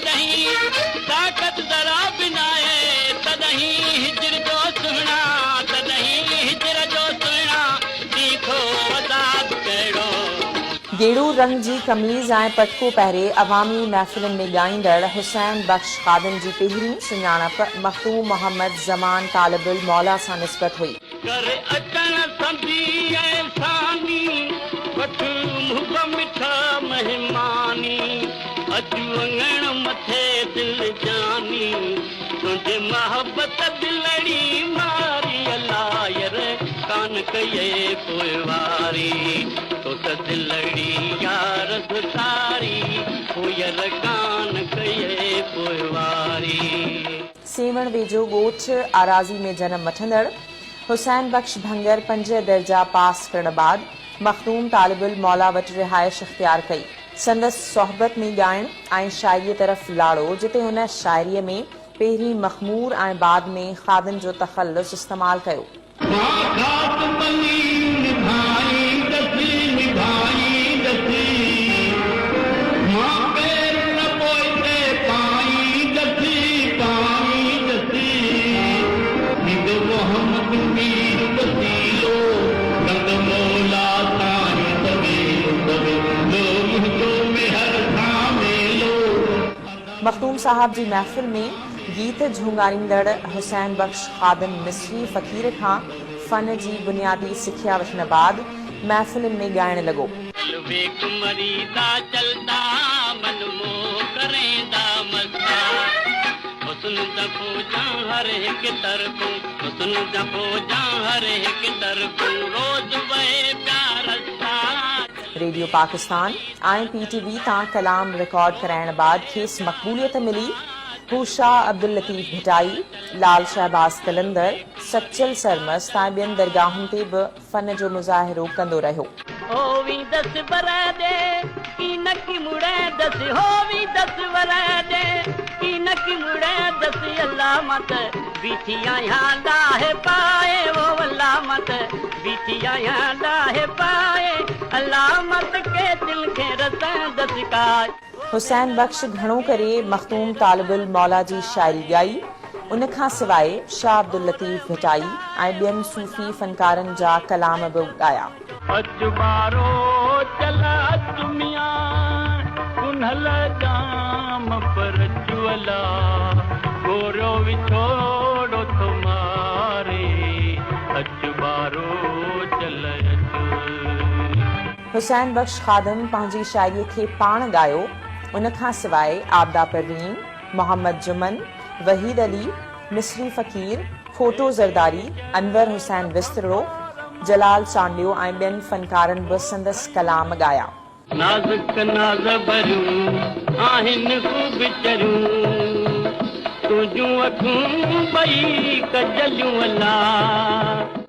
जॾहिं ताक़त ज़रा बिनाए तॾहिं हिजर जो सुहिणा तॾहिं हिजर जो सुहिणा तीखो आज़ाद कहिड़ो गेड़ू रंग जी कमीज़ ऐं पटको पहिरे अवामी महफ़िलुनि में ॻाईंदड़ हुसैन बख्श ख़ादिम जी पहिरीं सुञाणप मखदूम मोहम्मद ज़मान तालिबुल मौला सां निस्बत हुई। कर अचण सम्झी ऐसानी वठ मुख मिठा महिमानी अचु वङण मथे दिल जानी तुंहिंजे मोहबत दिलड़ी मारी अलायर कान कये पोइवारी तो त दिलड़ी यार गुसारी पोयर कान कये पोइवारी। सेवण वेझो ॻोठ आराज़ी में जनम वठंदड़ हुसैन बख्श भंगर 5 दर्जा पास करण बाद मखदूम तालिबुल मौला वटि रिहाइश इख्तियार कई। संदसि सोहबत में ॻाइण ऐं शाइरीअ तरफ़ लाड़ो जिते हुन शाइरीअ में पहिरीं मखमूर ऐं बाद में ख़ादिम जो तख़ल्लुस इस्तेमालु कयो। मखदूम साहब जी महफ़िल में गीत झूंगारींदड़ हुसैन बख्श ख़ादिम मिस्री फ़क़ीर खां फ़न जी बुनियादी सिखिया वठण बाद महफ़िलुनि में ॻाइण लॻो। रेडियो पाकिस्तान ऐं PTV तां कलाम रिकॉर्ड कराइण बाद खेसि मक़बूलियत मिली। हू शाह अब्दुल लतीफ़ भिटाई, लाल शहबाज कलंदर, सचल सरमस्त ऐं ॿियनि दरगाहुनि ते बि फ़न जो मुज़ाहिरो कंदो रहियो। हुसैन बख्श घणो करे मखदूम तालिबुल मौला जी शाइरी ॻाई। उन खां सवाइ शाह अब्दुल लतीफ़ भिटाई ऐं ॿियनि सूफ़ी फ़नकारनि जा कलाम बि ॻाया। हुसैन बख्श ख़ादिम पंहिंजी शाइरीअ खे पाण ॻायो। उन खां सवाइ आबदा परवीन, मोहम्मद जुमन, वहीद अली, मिस्री फ़क़ीर, फोटो ज़रदारी, अनवर हुसैन विस्तरो, जलाल चांडियो ऐं ॿियनि फ़नकारनि बि संदसि कलाम ॻाया।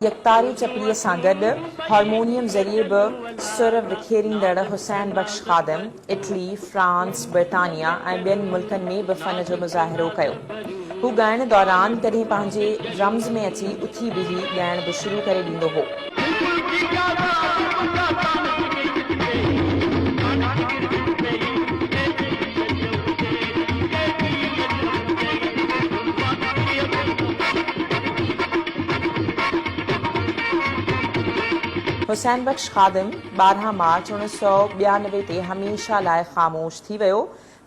यकतारी चपड़ीअ सां गॾु हारमोनियम ज़रिए बि सुर विखेरींदड़ हुसैन बख्श ख़ादिम इटली, फ्रांस, ब्रिटानिया ऐं ॿियनि मुल्कनि में बि फ़न जो मुज़ाहिरो कयो। हू ॻाइण दौरान कॾहिं पंहिंजे रम्ज़ में अची उथी बीही ॻाइण बि शुरू करे ॾींदो हो। हुसैन बख्श ख़ादिम 12 मार्च 1992 ते हमेशा लाइ ख़ामोश थी वियो,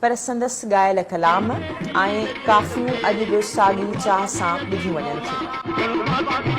पर संदसि ॻायल कलाम ऐं काफ़ियूं अॼु बि साॻी चाह सां ॿुधियूं वञनि थियूं।